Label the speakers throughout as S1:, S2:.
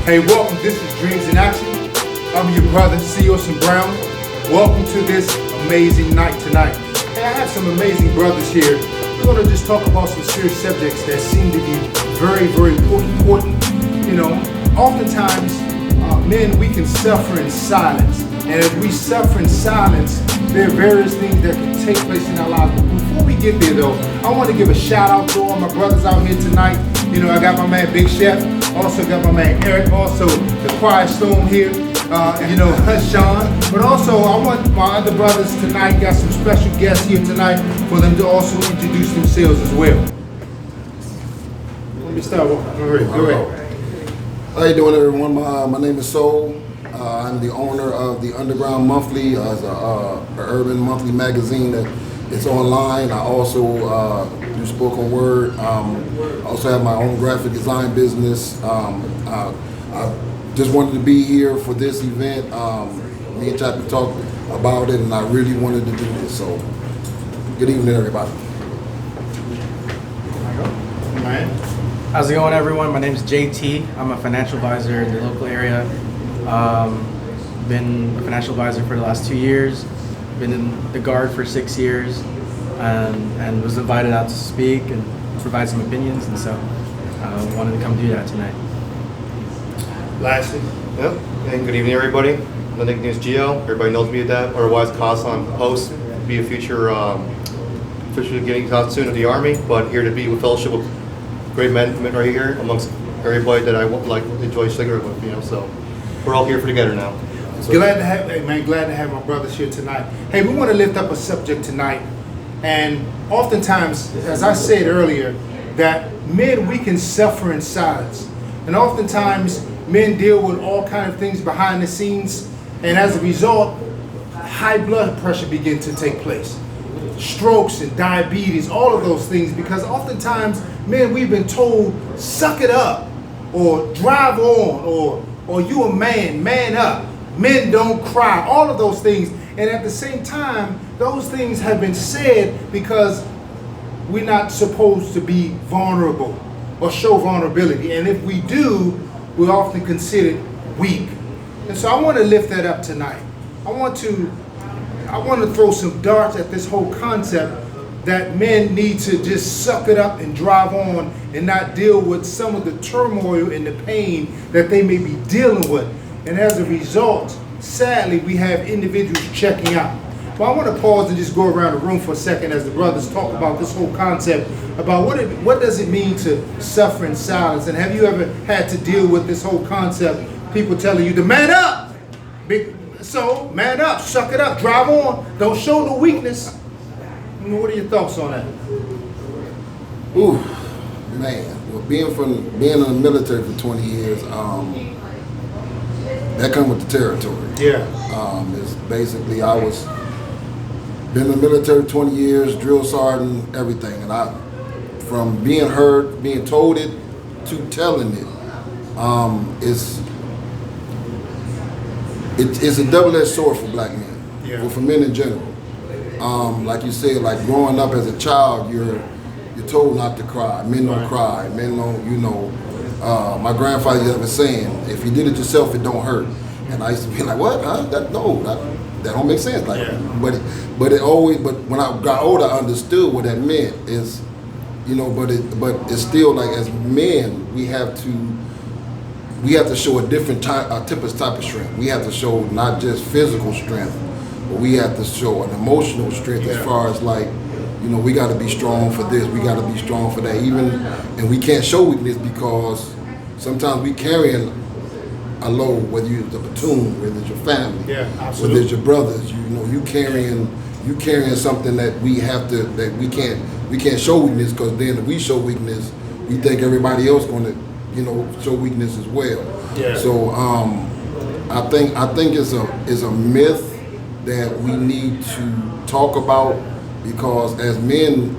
S1: Hey, welcome. This is Dreams in Action. I'm your brother, C.O. Brown. Welcome to this amazing night tonight. Hey, I have some amazing brothers here. We're going to just talk about some serious subjects that seem to be very, very important. You know, oftentimes, men, we can suffer in silence. And as we suffer in silence, there are various things that can take place in our lives. But before we get there, though, I want to give a shout out to all my brothers out here tonight. You know, I got my man Big Chef. Also got my man Eric. Also the Quiet Storm here. Sean. But also, I want my other brothers tonight. Got some special guests here tonight for them to also introduce themselves as well. Let me start with go ahead.
S2: How you doing, everyone? My name is Soul. I'm the owner of the Underground Monthly, as an urban monthly magazine that is online. I also do spoken word. I also have my own graphic design business. I just wanted to be here for this event. Me and Chapter talked about it, and I really wanted to do this. So, good evening, everybody.
S3: How's it going, everyone? My name is JT. I'm a financial advisor in the local area. Been a financial advisor for the last 2 years. Been in the Guard for 6 years, and was invited out to speak and provide some opinions, and so wanted to come do that tonight.
S1: Lastly.
S4: Yep. And good evening, everybody. My nickname is Gio. Everybody knows me as that. Otherwise, Casa on post. Be a future, officially getting out soon of the Army, but here to be with fellowship with great men right here amongst everybody that I enjoy cigarette with. You know, so we're all here for together now. So,
S1: glad to have my brothers here tonight. Hey, we want to lift up a subject tonight, and oftentimes, as I said earlier, that men, we can suffer in silence, and oftentimes men deal with all kind of things behind the scenes, and as a result, high blood pressure begins to take place, strokes and diabetes, all of those things, because oftentimes, men, we've been told, suck it up, or drive on, or you a man up. Men don't cry, all of those things. And at the same time, those things have been said because we're not supposed to be vulnerable or show vulnerability. And if we do, we're often considered weak. And so I want to lift that up tonight. I want to throw some darts at this whole concept that men need to just suck it up and drive on and not deal with some of the turmoil and the pain that they may be dealing with. And as a result, sadly, we have individuals checking out. But I want to pause and just go around the room for a second as the brothers talk about this whole concept about what does it mean to suffer in silence. And have you ever had to deal with this whole concept? People telling you to man up. So man up, suck it up, drive on, don't show no weakness. What are your thoughts on that?
S2: Ooh, man. Well, being in the military for 20 years, that comes with the territory.
S1: Yeah.
S2: It's basically, I was been in the military 20 years, drill sergeant, everything, and from being heard, being told it, to telling it, it's a double-edged sword for black men,
S1: yeah.
S2: for men in general. Like you said, like growing up as a child, you're told not to cry. Men don't cry. Men don't, my grandfather used to have a saying, if you did it yourself, it don't hurt. And I used to be like, what? Huh? That don't make sense. Like,
S1: yeah.
S2: But when I got older, I understood what that meant. Is, but it's still like, as men, we have to show a different type of strength. We have to show not just physical strength, but we have to show an emotional strength, as far as like, we got to be strong for this, we got to be strong for that. And we can't show weakness because sometimes we carrying a load, whether you're the platoon, whether it's your family, whether it's your brothers. You carrying something that we can't show weakness, because then if we show weakness, we think everybody else going to show weakness as well.
S1: Yeah.
S2: So I think it's a myth that we need to talk about, because as men,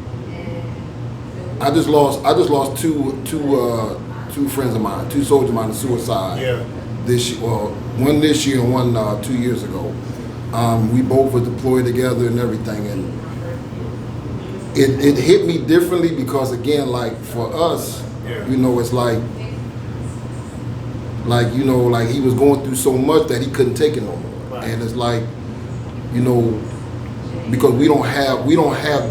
S2: I just lost two friends of mine, two soldiers of mine to suicide.
S1: Yeah.
S2: One this year and one 2 years ago. We both were deployed together and everything, and it hit me differently because, again, like for us, it's like like like he was going through so much that he couldn't take it no more.
S1: Right.
S2: And it's like, because we don't have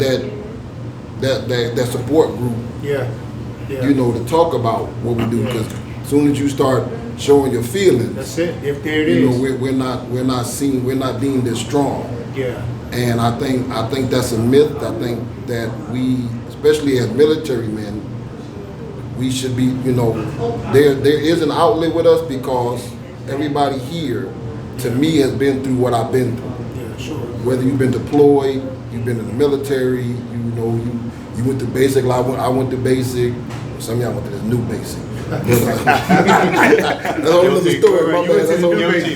S2: that support group,
S1: Yeah.
S2: to talk about what we do. Because as soon as you start showing your feelings,
S1: That's it. If there it is.
S2: we're not deemed as strong.
S1: Yeah.
S2: And I think that's a myth. I think that we, especially as military men, we should be, there is an outlet with us because everybody here, to me, has been through what I've been through.
S1: Yeah, sure.
S2: Whether you've been deployed, you've been in the military, you went to basic. I went to basic. Some of y'all went to this new basic. That's a whole other story. My bad. That's whole
S4: Guilty.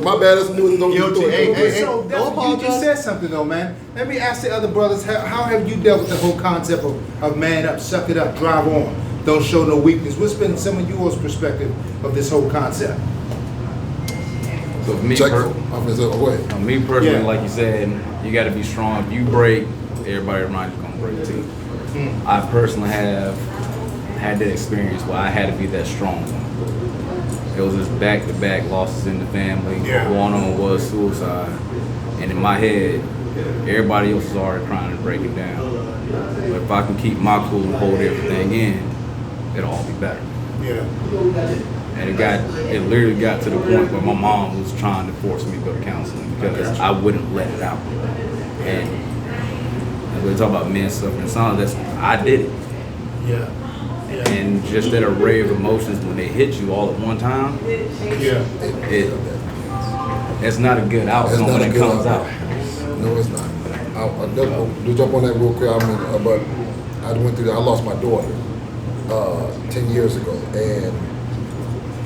S2: My bad. That's new.
S4: Guilty. Hey,
S1: So
S4: don't
S1: you
S4: apologize.
S1: just said something though, man. Let me ask the other brothers, how have you dealt with the whole concept of man up, suck it up, drive on, don't show no weakness? What's been some of yours perspective of this whole concept?
S5: So me,
S2: Check. I'm gonna say, wait.
S5: me personally,
S1: Yeah.
S5: like you said, you got to be strong. If you break, everybody around you gonna break too. I personally have had that experience where I had to be that strong one. It was just back-to-back losses in the family.
S1: Yeah.
S5: One of them was suicide, and in my head, everybody else is already crying and breaking down. But if I can keep my cool and hold everything in, it'll all be better.
S1: Yeah.
S5: And it literally got to the point where my mom was trying to force me to go to counseling because I wouldn't let it out. And we talk about men suffering silence, I did it.
S1: Yeah. Yeah.
S5: And just that array of emotions when they hit you all at one time,
S1: Yeah.
S5: it's not a good outcome when it comes out.
S2: No, it's not. To jump on that real quick, but I went through that. I lost my daughter 10 years ago, and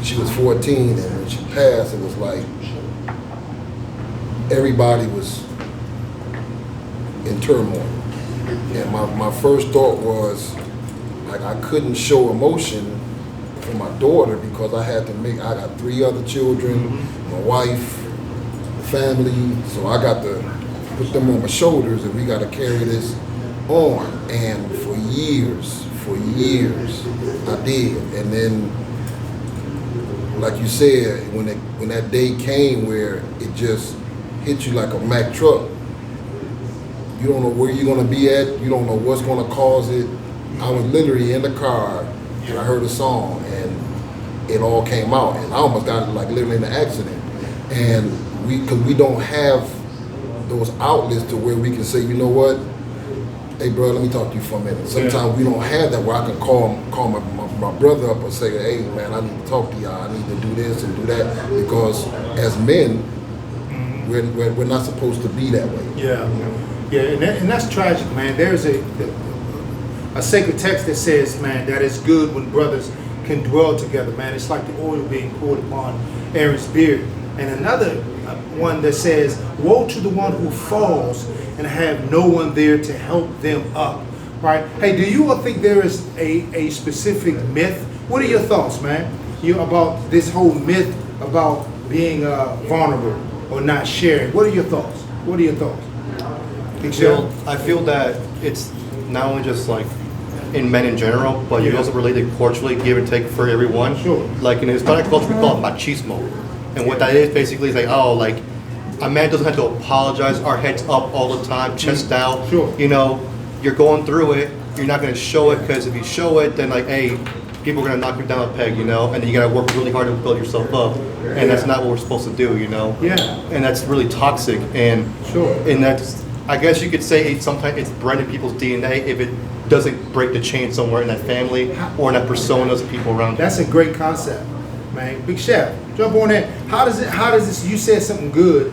S2: she was 14, and when she passed, it was like everybody was in turmoil. And my first thought was, like, I couldn't show emotion for my daughter because I got 3 other children, my wife, family, so I got to put them on my shoulders and we got to carry this on. And for years, I did. And then, like you said, when that day came where it just hit you like a Mack truck, you don't know where you're gonna be at, you don't know what's gonna cause it. I was literally in the car and I heard a song and it all came out, and I almost got like literally in an accident. And because we don't have those outlets to where we can say, you know what, hey bro, let me talk to you for a minute. Sometimes we don't have that where I can call my brother up and say, hey man, I need to talk to y'all, I need to do this and do that, because as men, we're not supposed to be that way.
S1: Yeah. Yeah, and that's tragic, man. There's a sacred text that says, man, that it's good when brothers can dwell together, man. It's like the oil being poured upon Aaron's beard. And another one that says, woe to the one who falls and have no one there to help them up, right? Hey, do you all think there is a specific myth? What are your thoughts, man, about this whole myth about being vulnerable or not sharing? What are your thoughts? What are your thoughts?
S4: I feel that it's not only just like in men in general, but you also relate it culturally, give and take for everyone.
S1: Sure.
S4: Like in Hispanic culture, we call it machismo. And what that is basically is like, oh, like a man doesn't have to apologize, our heads up all the time, chest out.
S1: Sure.
S4: You know, you're going through it, you're not going to show it, because if you show it, then like, hey, people are going to knock you down a peg, you know, and then you got to work really hard to build yourself up. And that's not what we're supposed to do, you know.
S1: Yeah.
S4: And that's really toxic. And
S1: Sure.
S4: and that's, I guess you could say sometimes it's bred in people's DNA if it doesn't break the chain somewhere in that family or in that personas of people around you.
S1: That's a great concept, man. Big Chef, jump on that. How does this, you said something good,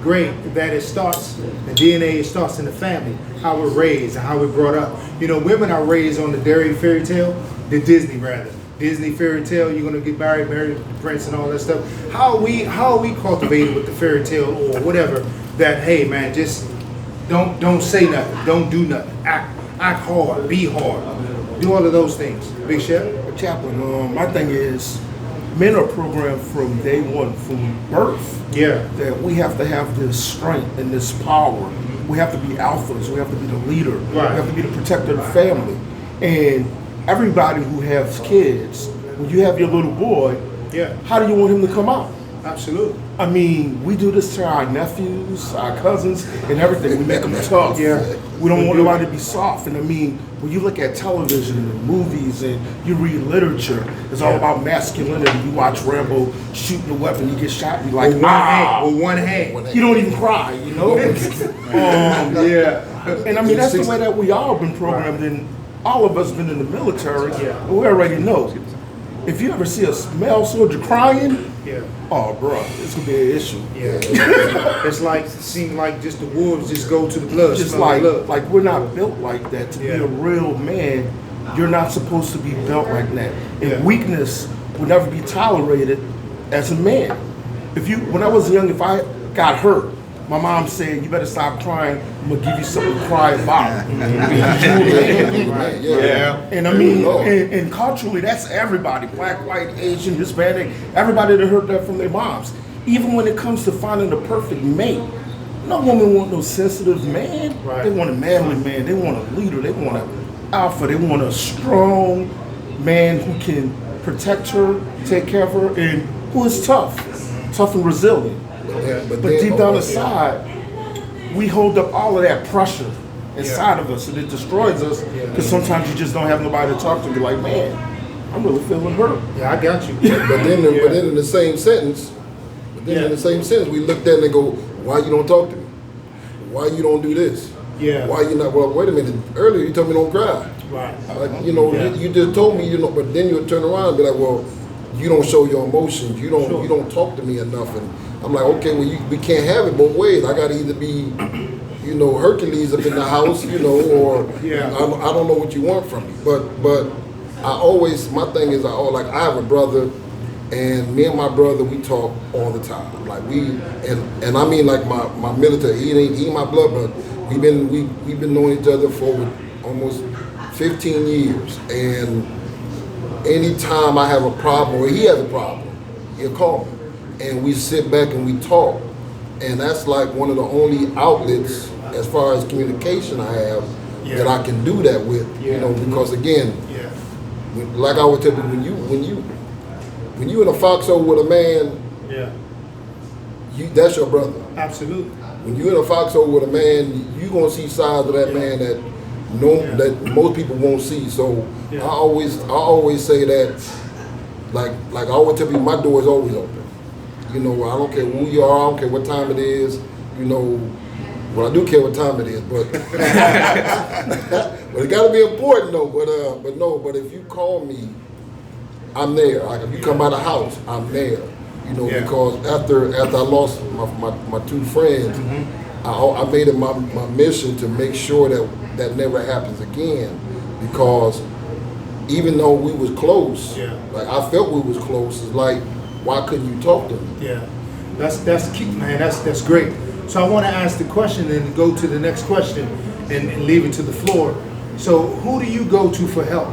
S1: great, that it starts, the DNA, it starts in the family, how we're raised and how we're brought up. You know, women are raised on the fairy tale, the Disney fairy tale, you're gonna get married the prince and all that stuff. How are we cultivated with the fairy tale or whatever, that, hey man, just don't say nothing, don't do nothing, act hard, be hard, do all of those things. Big Chef?
S6: Chaplain, my thing is, men are programmed from day one, from birth,
S1: Yeah.
S6: that we have to have this strength and this power. We have to be alphas. We have to be the leader.
S1: Right.
S6: We have to be the protector of the family. And everybody who has kids, when you have your little boy,
S1: Yeah.
S6: how do you want him to come out?
S1: Absolutely.
S6: I mean, we do this to our nephews, our cousins, and everything. We make them tough.
S1: Yeah.
S6: We don't want nobody to be soft. And I mean, when you look at television and movies and you read literature, it's all about masculinity. You watch Rambo shooting a weapon, he gets shot, and you're like,
S1: With one hand. With one hand.
S6: You don't even cry, you know?
S1: Yeah.
S6: And I mean, that's the way that we all been programmed, and all of us been in the military.
S1: Yeah.
S6: And we already know. If you ever see a male soldier crying,
S1: Yeah.
S6: oh, bro, it's gonna be an issue.
S1: Yeah. It's like, seem like just the wolves just go to the blood.
S6: Just
S1: smell the blood.
S6: like we're not built like that. To be
S1: Yeah.
S6: a real man, you're not supposed to be built like that. And
S1: Yeah.
S6: weakness will never be tolerated as a man. When I was young, if I got hurt, my mom said, "You better stop crying. I'm gonna give you something to cry about."
S2: Yeah.
S6: And I mean, and culturally, that's everybody, black, white, Asian, Hispanic, everybody that heard that from their moms. Even when it comes to finding the perfect mate, no woman want no sensitive man.
S1: Right.
S6: They want a manly man. They want a leader. They want an alpha. They want a strong man who can protect her, take care of her, and who is tough and resilient. But deep down inside, we hold up all of that pressure inside of us, and it destroys us because sometimes you just don't have nobody to talk to. Be like, man, I'm really feeling hurt.
S1: Yeah, I got you.
S2: But then in the same sentence, we looked at it and go, why you don't talk to me? Why you don't do this?
S1: Yeah.
S2: Why you not? Well, wait a minute. Earlier you told me don't cry.
S1: Right.
S2: Like, you just told me, but then you'll turn around and be like, well, you don't show your emotions. You don't talk to me enough. And I'm like, okay, well, we can't have it both ways. I got to either be, Hercules up in the house, or
S1: Yeah.
S2: I don't know what you want from me. But my thing is, I have a brother, and me and my brother, we talk all the time. Like and I mean like my military. He ain't my blood brother. We've been knowing each other for almost 15 years, and anytime I have a problem or he has a problem, he'll call me, and we sit back and we talk, and that's like one of the only outlets as far as communication I have that I can do that with, because again, like I would tell you, when you in a foxhole with a man, that's your brother.
S1: Absolutely.
S2: When you in a foxhole with a man, you gonna see sides of that man that most people won't see. So I always say that, like I always tell people, my door is always open. I don't care who you are, I don't care what time it is. Well, I do care what time it is, but but it got to be important though. But if you call me, I'm there. Like if you come by the house, I'm there. Because after I lost my two friends, I made it my mission to make sure that never happens again. Because even though we was close, like I felt we was close, it's like, why couldn't you talk to me?
S1: Yeah, that's key, man. That's great. So I want to ask the question and go to the next question and leave it to the floor. So who do you go to for help?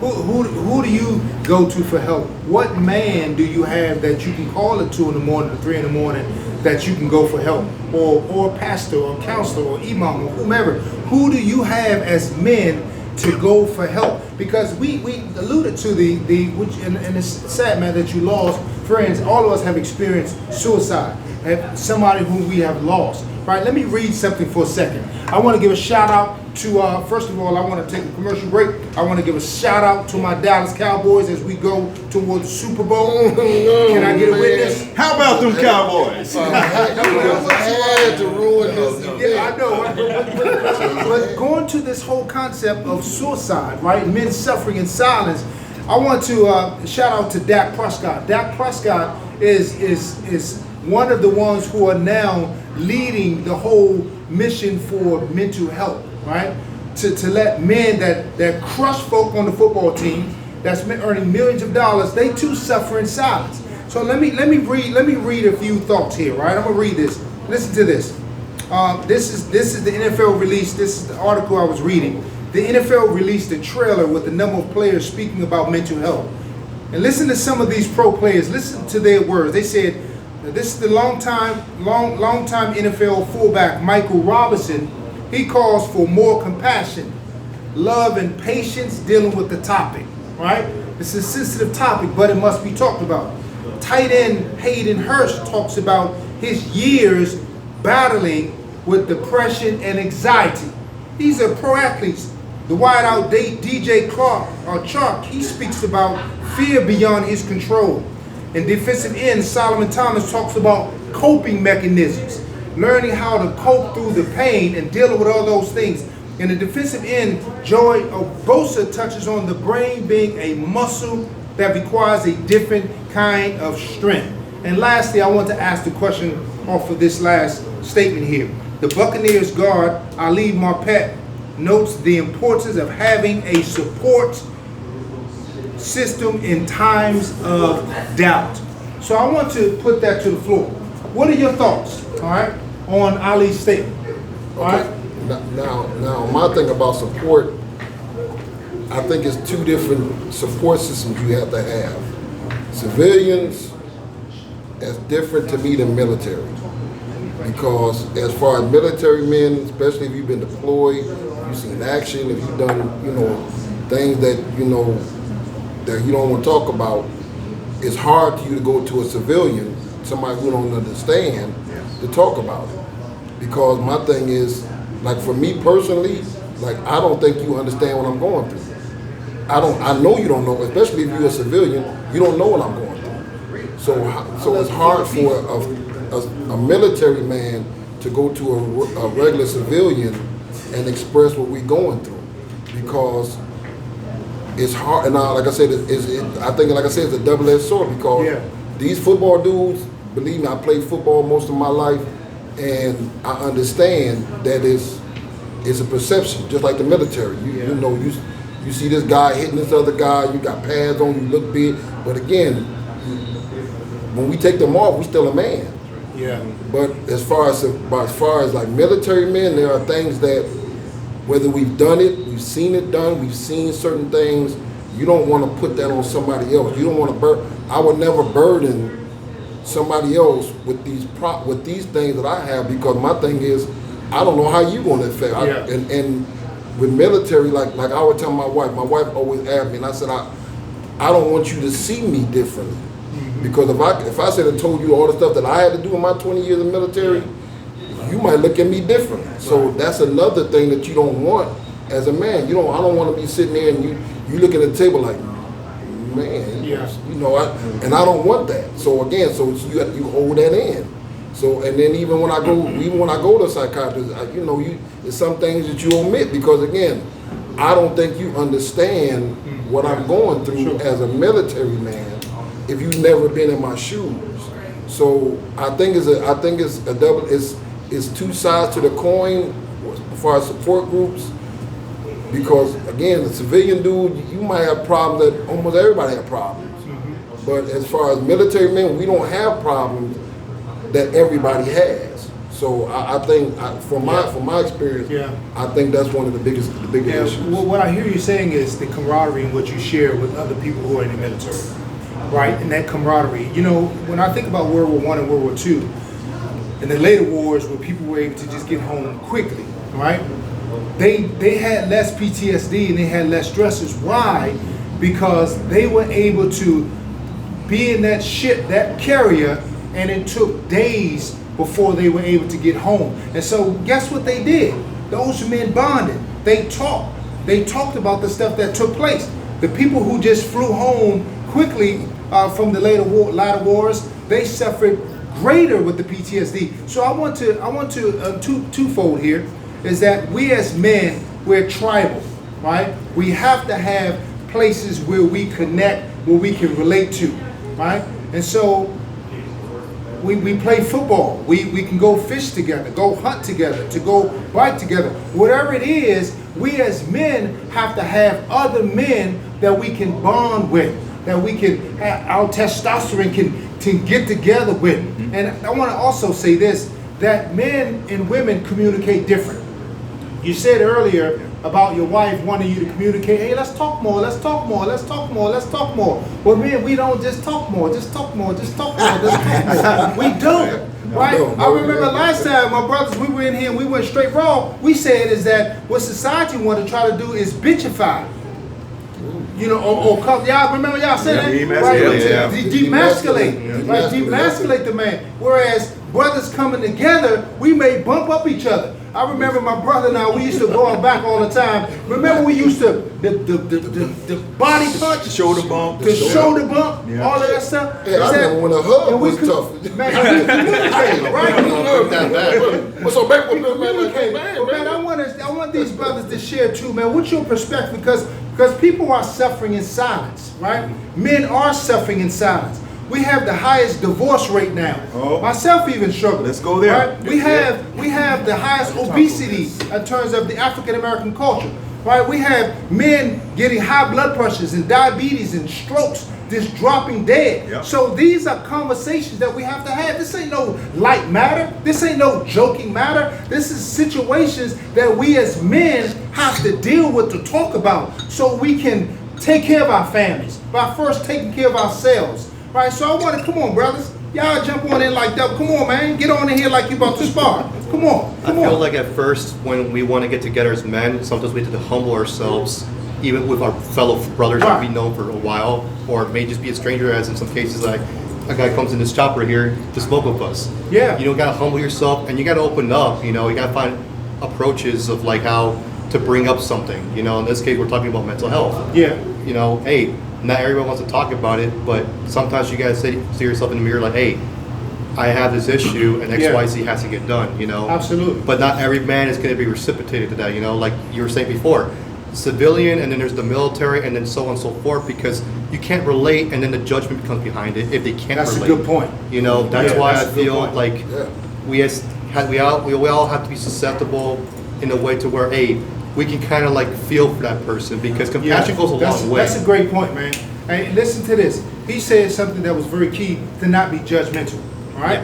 S1: Who do you go to for help? What man do you have that you can call at 2 in the morning or 3 in the morning that you can go for help? Or pastor or counselor or imam or whomever. Who do you have as men to go for help? Because we alluded to which and it's sad, man, that you lost friends. All of us have experienced suicide. Have somebody who we have lost. Right? Let me read something for a second. I want to give a shout out to, first of all, I want to take a commercial break. I want to give a shout out to my Dallas Cowboys as we go towards the Super Bowl. Can I get a witness?
S7: How about them Cowboys?
S2: I had to ruin this.
S1: Yeah, I know. But going to this whole concept of suicide, right? Men suffering in silence. I want to shout out to Dak Prescott. Dak Prescott is one of the ones who are now leading the whole mission for mental health, right? To let men that crush folk on the football team, that's earning millions of dollars, they too suffer in silence. So let me read a few thoughts here, right? I'm gonna read this. Listen to this. This is the NFL release. This is the article I was reading. The NFL released a trailer with a number of players speaking about mental health. And listen to some of these pro players. Listen to their words. They said, this is the long-time NFL fullback Michael Robinson. He calls for more compassion, love, and patience dealing with the topic, right? It's a sensitive topic, but it must be talked about. Tight end Hayden Hurst talks about his years battling with depression and anxiety. These are pro athletes. The wideout DJ Chark, he speaks about fear beyond his control. And defensive end Solomon Thomas talks about coping mechanisms, learning how to cope through the pain and dealing with all those things. And the defensive end, Joey Bosa, touches on the brain being a muscle that requires a different kind of strength. And lastly, I want to ask the question off of this last statement here. The Buccaneers guard, Ali Marpet, notes the importance of having a support system in times of doubt. So I want to put that to the floor. What are your thoughts, all right, on Ali's statement? All right?
S2: Now, my thing about support, I think it's two different support systems you have to have. Civilians is different to me than military. Because as far as military men, especially if you've been deployed, you've seen action, if you've done, things that, that you don't want to talk about, it's hard for you to go to a civilian, somebody who don't understand, to talk about it. Because my thing is, like for me personally, like I don't think you understand what I'm going through. I know you don't know, especially if you're a civilian, you don't know what I'm going through. So it's hard for a military man to go to a regular civilian and express what we're going through, because it's hard. And like I said, I think it's a double-edged sword, because these football dudes, believe me, I played football most of my life, and I understand that it's a perception, just like the military. You see this guy hitting this other guy, you got pads on, you look big, but again, when we take them off, we still a man.
S1: Yeah.
S2: But as far as like military men, there are things that, whether we've done it, we've seen it done, we've seen certain things, you don't want to put that on somebody else. You don't want to I would never burden somebody else with these things that I have, because my thing is, I don't know how you're going to affect. And with military, like I would tell my wife always asked me, and I said, I don't want you to see me differently. Because if I said and told you all the stuff that I had to do in my 20 years in the military, you might look at me differently. So that's another thing that you don't want as a man. I don't want to be sitting there and you look at the table like, man, and I don't want that. So again, you hold that in. So, and then even when I go to a psychiatrist, there's some things that you omit, because again, I don't think you understand what I'm going through as a military man if you've never been in my shoes. So I think it's two sides to the coin as far as support groups, because again, the civilian dude, you might have problems that almost everybody have problems. But as far as military men, we don't have problems that everybody has. So I think, from my experience, I think that's one of the biggest issues.
S1: Well, what I hear you saying is the camaraderie and what you share with other people who are in the military, right? And that camaraderie. When I think about World War I and World War II, and the later wars where people were able to just get home quickly, right? They had less PTSD and they had less stressors. Why? Because they were able to be in that ship, that carrier, and it took days before they were able to get home. And so guess what they did? Those men bonded. They talked about the stuff that took place. The people who just flew home quickly from the later wars, they suffered greater with the PTSD. So I want to twofold here, is that we as men, we're tribal, right? We have to have places where we connect, where we can relate to, right? And so we play football. We can go fish together, go hunt together, to go bike together. Whatever it is, we as men have to have other men that we can bond with, that we can, our testosterone can get together with. And I want to also say this, that men and women communicate different. You said earlier about your wife wanting you to communicate, hey, let's talk more, let's talk more, let's talk more, let's talk more. Well, man, we don't just talk more, just talk more, just talk more, just talk more. We don't, right? I remember last time, my brothers, we were in here and we went straight raw. We said is that what society want to try to do is bitchify. you know, or y'all remember y'all said that?
S7: Demasculate, yeah.
S1: Demasculate, right? Demasculate the man. Whereas brothers coming together, we may bump up each other. I remember my brother and I, we used to go out back all the time. Remember we used to, the body punch,
S7: The shoulder bump.
S1: the shoulder bump,
S7: Yeah.
S1: all of that stuff.
S2: Yeah, I remember when a hug
S1: and we
S2: was
S1: could-
S2: tough.
S1: Man, we communicated, right?
S2: What's up, back with me, man?
S1: Communicate. But man, I want these brothers to share too, man. What's your perspective? Because people are suffering in silence, right? Men are suffering in silence. We have the highest divorce rate now.
S7: Oh.
S1: Myself even struggle.
S7: Let's go there.
S1: Right? We have the highest obesity in terms of the African American culture. Right? We have men getting high blood pressures and diabetes and strokes just dropping dead.
S7: Yep.
S1: So these are conversations that we have to have. This ain't no light matter. This ain't no joking matter. This is situations that we as men have to deal with, to talk about, so we can take care of our families by first taking care of ourselves. Right? So I want to, come on, brothers. Y'all jump on in like that. Come on, man. Get on in here like you about to spar. Come on.
S4: I
S1: Come
S4: feel
S1: on.
S4: like at first, when we want to get together as men, sometimes we have to humble ourselves, even with our fellow brothers that we've known for a while, or it may just be a stranger, as in some cases, like a guy comes in this chopper here to smoke with us.
S1: Yeah.
S4: You know, you gotta humble yourself, and you gotta open up. You know, you gotta find approaches of like how to bring up something. You know, in this case, we're talking about mental health.
S1: Yeah.
S4: You know, hey, not everyone wants to talk about it, but sometimes you gotta see yourself in the mirror like, hey, I have this issue and
S1: Yeah.
S4: XYZ has to get done, you know?
S1: Absolutely.
S4: But not every man is gonna be reciprocated to that, you know? Like you were saying before, civilian, and then there's the military, and then so on and so forth, because you can't relate, and then the judgment becomes behind it if they can't
S1: That's
S4: relate.
S1: a good point.
S4: You know, that's
S1: Yeah,
S4: why
S1: that's
S4: I
S1: a good
S4: feel
S1: point.
S4: like we all have to be susceptible in a way to where, hey, we can kind of like feel for that person, because compassion goes a long way.
S1: That's a great point, man. And listen to this. He said something that was very key, to not be judgmental. All right?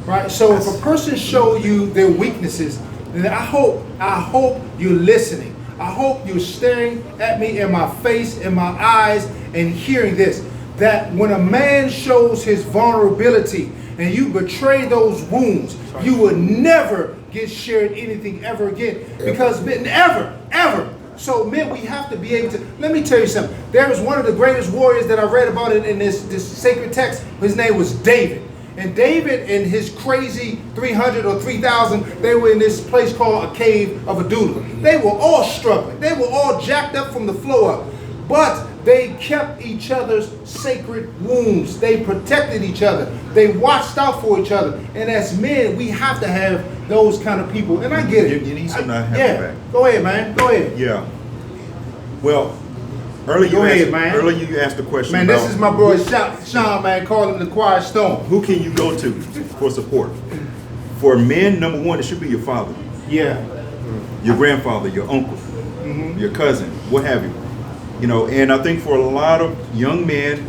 S1: Right? So if a person show you their weaknesses, then I hope you're listening. I hope you're staring at me in my face, in my eyes, and hearing this. That when a man shows his vulnerability and you betray those wounds, you will never get shared anything ever again. Because men, ever. So men, we have to be able to, let me tell you something. There was one of the greatest warriors that I read about in this sacred text. His name was David. And David and his crazy 300 or 3,000, they were in this place called a cave of Adullam. They were all struggling. They were all jacked up from the floor up. But they kept each other's sacred wounds. They protected each other. They watched out for each other. And as men, we have to have those kind of people. And I get it.
S7: You need to not have
S1: yeah.
S7: it back.
S1: Go ahead, man. Go ahead.
S7: Yeah. Well, earlier
S1: Go ahead, man.
S7: you asked the question
S1: Man,
S7: about
S1: this is my boy Sean, man. Call him the Quiet Storm.
S7: who can you go to for support. For men, number one, it should be your father,
S1: Yeah.
S7: your grandfather, your uncle, your cousin, what have you. You know, and I think for a lot of young men,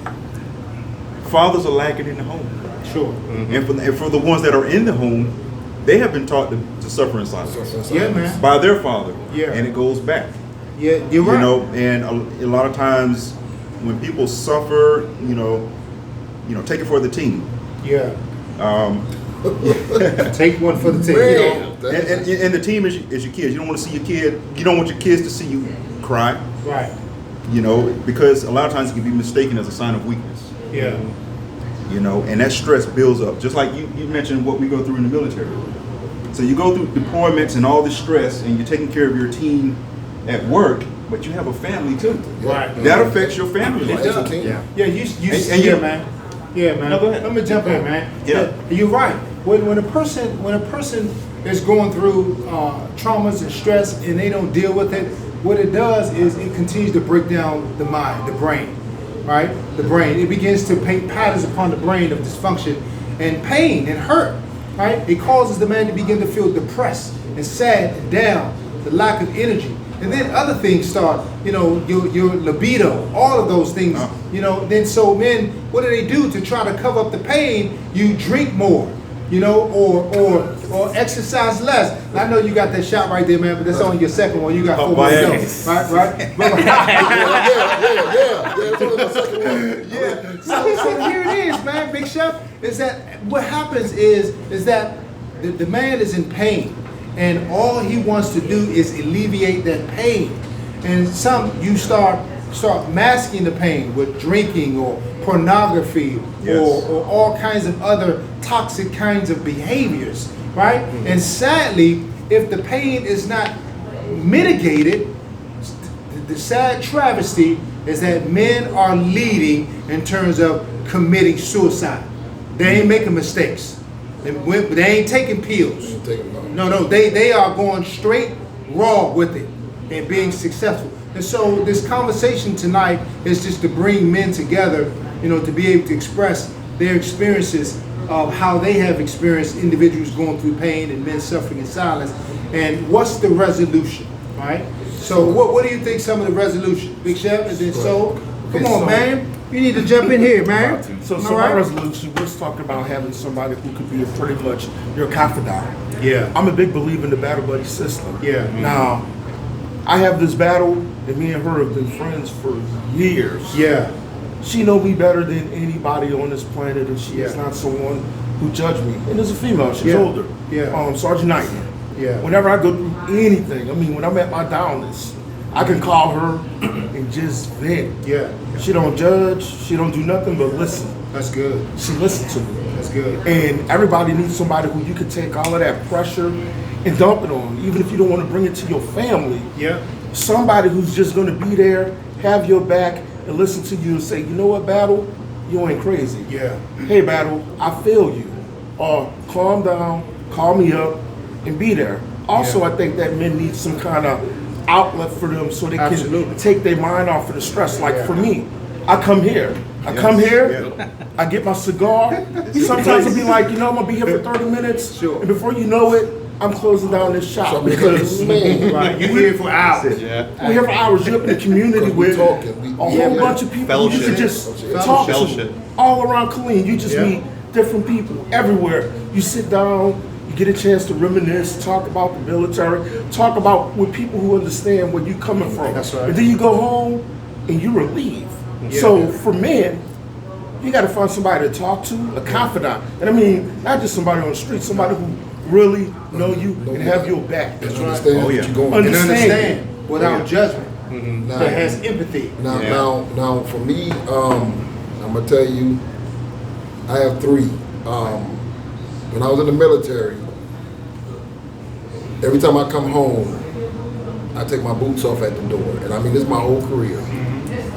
S7: fathers are lacking in the home.
S1: Sure.
S7: And for the ones that are in the home, they have been taught to suffer in silence
S1: Yeah, man.
S7: by their father.
S1: Yeah.
S7: And it goes back.
S1: Yeah, you're right.
S7: You know, and a lot of times when people suffer, you know, take it for the team.
S1: Yeah. Take one for the team. You know?
S2: Man,
S7: And the team is your kids. You don't want to see your kid. You don't want your kids to see you cry.
S1: Right.
S7: You know, because a lot of times it can be mistaken as a sign of weakness.
S1: Yeah.
S7: You know, and that stress builds up. Just like you mentioned what we go through in the military. So you go through deployments and all this stress, and you're taking care of your team at work, but you have a family too.
S1: Right.
S7: That affects your family life.
S2: It's a team.
S1: Yeah, you
S7: And
S1: yeah,
S7: you-
S1: man. Yeah, man.
S7: No, go ahead.
S1: Let me jump in, man.
S7: Yeah.
S1: You're right. When a person is going through traumas and stress and they don't deal with it, what it does is it continues to break down the mind, the brain, right? The brain. It begins to paint patterns upon the brain of dysfunction and pain and hurt, right? It causes the man to begin to feel depressed and sad and down, the lack of energy. And then other things start, you know, your libido, all of those things, you know. Then so men, what do? To try to cover up the pain, you drink more, you know, or exercise less. And I know you got that shot right there, man, but that's on your second one. You got 4 more to go, right?
S2: It's only my second one.
S1: Yeah. So here it is, man. Big Chef, is that what happens is that the man is in pain, and all he wants to do is alleviate that pain. And you start start masking the pain with drinking or pornography
S7: Yes.
S1: or all kinds of other toxic kinds of behaviors, right? And sadly, if the pain is not mitigated, the sad travesty is that men are leading in terms of committing suicide. They ain't making mistakes. They ain't taking pills. No, they are going straight raw with it and being successful. And so this conversation tonight is just to bring men together, you know, to be able to express their experiences of how they have experienced individuals going through pain and men suffering in silence. And what's the resolution, right? So what do you think some of the resolution? Big Chef and then so come on, man. You need to jump in here, man.
S6: So
S1: All
S6: my
S1: right?
S6: resolution, we're talking about having somebody who could be pretty much your confidant.
S1: Yeah.
S6: I'm a big believer in the battle buddy system.
S1: Yeah.
S6: Now, I have this battle, and me and her have been friends for years.
S1: Yeah.
S6: She know me better than anybody on this planet, and she is
S1: Yeah.
S6: not someone who judged me. And as a female, she's
S1: Yeah.
S6: older.
S1: Yeah.
S6: Sergeant Knight.
S1: Yeah.
S6: Whenever I go through anything, I mean, when I'm at my downest, I can call her and just vent.
S1: Yeah.
S6: She don't judge. She don't do nothing but listen.
S1: That's good.
S6: She listens to me.
S1: That's good.
S6: And everybody needs somebody who you can take all of that pressure and dump it on, even if you don't want to bring it to your family.
S1: Yeah.
S6: Somebody who's just going to be there, have your back, and listen to you and say, you know what, Battle, you ain't crazy.
S1: Yeah.
S6: Hey, Battle, I feel you. Or calm down, call me up, and be there. Also,
S1: Yeah.
S6: I think that men need some kind of outlet for them so they
S1: Absolutely.
S6: can take their mind off of the stress. Like
S1: Yeah.
S6: for me, I come here. I get my cigar. Sometimes I'll be like, you know, I'm gonna be here for 30 minutes.
S1: Sure.
S6: And before you know it, I'm closing down this shop because
S2: man,
S1: Right. You're here for hours.
S4: Yeah.
S6: we're here for hours. You're up in the community
S2: Because we
S6: with
S2: talking, we-
S6: a whole
S2: yeah,
S6: bunch of people
S4: Fellowship.
S6: you can just
S2: Fellowship.
S6: talk
S4: Fellowship.
S6: to all around Killeen. You just
S1: Yeah.
S6: meet different people everywhere. You sit down, you get a chance to reminisce, talk about the military, talk about with people who understand where you're coming from.
S1: That's right.
S6: And then you go home and you relieve.
S1: Yeah.
S6: So for men, you got to find somebody to talk to, a confidant. And I mean, not just somebody on the street, somebody who really know you and have your back.
S2: And
S1: right.
S2: understand
S7: Oh,
S2: what
S7: yeah.
S2: you're going
S1: And
S6: Understand.
S1: understand without judgment.
S2: Now,
S1: That has empathy.
S2: now, for me, I'm gonna tell you, I have three. When I was in the military, every time I come home, I take my boots off at the door, and I mean this is my whole career.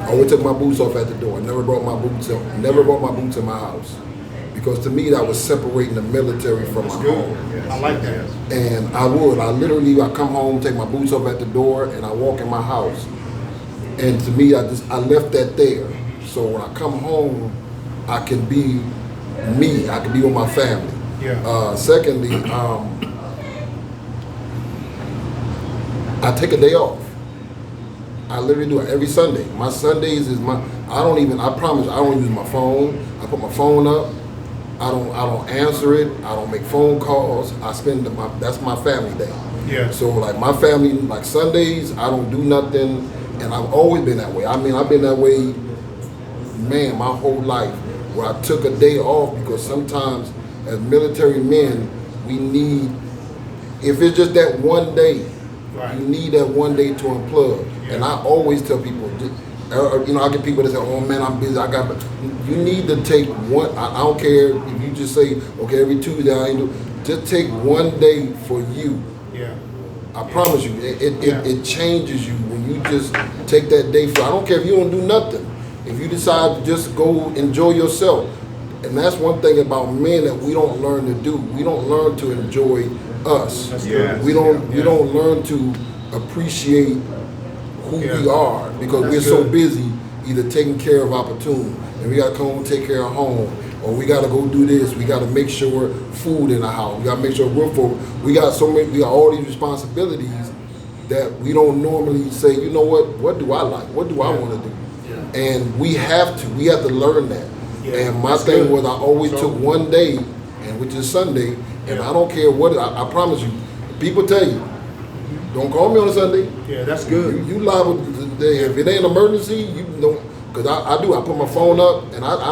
S2: I always took my boots off at the door. I never brought my boots up. Never brought my boots in my house, because to me that was separating the military from my home.
S1: I like that.
S2: And I literally come home, take my boots off at the door, and I walk in my house. And to me, I left that there. So when I come home, I can be me. I can be with my family.
S1: Yeah.
S2: Secondly, I take a day off. I literally do it every Sunday. My Sundays is I promise I don't use my phone. I put my phone up. I don't answer it. I don't make phone calls. That's my family day.
S1: Yeah.
S2: So like my family, like Sundays, I don't do nothing, and I've always been that way. I mean, I've been that way, man, my whole life, where I took a day off, because sometimes as military men, we need, if it's just that one day,
S1: Right.
S2: you need that one day to unplug.
S1: Yeah.
S2: And I always tell people, I get people that say, oh man, I'm busy, you need to take one, I don't care if you just say, okay, every Tuesday I ain't do, just take one day for you.
S1: Yeah.
S2: I promise you, it changes you when you just take that day for, I don't care if you don't do nothing. If you decide to just go enjoy yourself. And that's one thing about men that we don't learn to do. We don't learn to enjoy us.
S1: That's
S7: Yeah.
S1: good.
S2: We don't learn to appreciate who
S1: Yeah.
S2: we are, because
S1: That's
S2: we're so
S1: good.
S2: busy either taking care of opportunity, and we gotta come home and take care of home, or we gotta go do this, we gotta make sure food in the house, we gotta make sure we're full. We got all these responsibilities that we don't normally say, you know what do I like? What do I wanna do? And we have to learn that.
S1: Yeah.
S2: And my
S1: That's
S2: thing
S1: good.
S2: was, I always
S1: So-
S2: took one day, and which is Sunday, and I don't care what, I promise you, people tell you, don't call me on a Sunday.
S1: Yeah, that's good.
S2: You liable, if it ain't an emergency, you don't, because I put my phone up, and I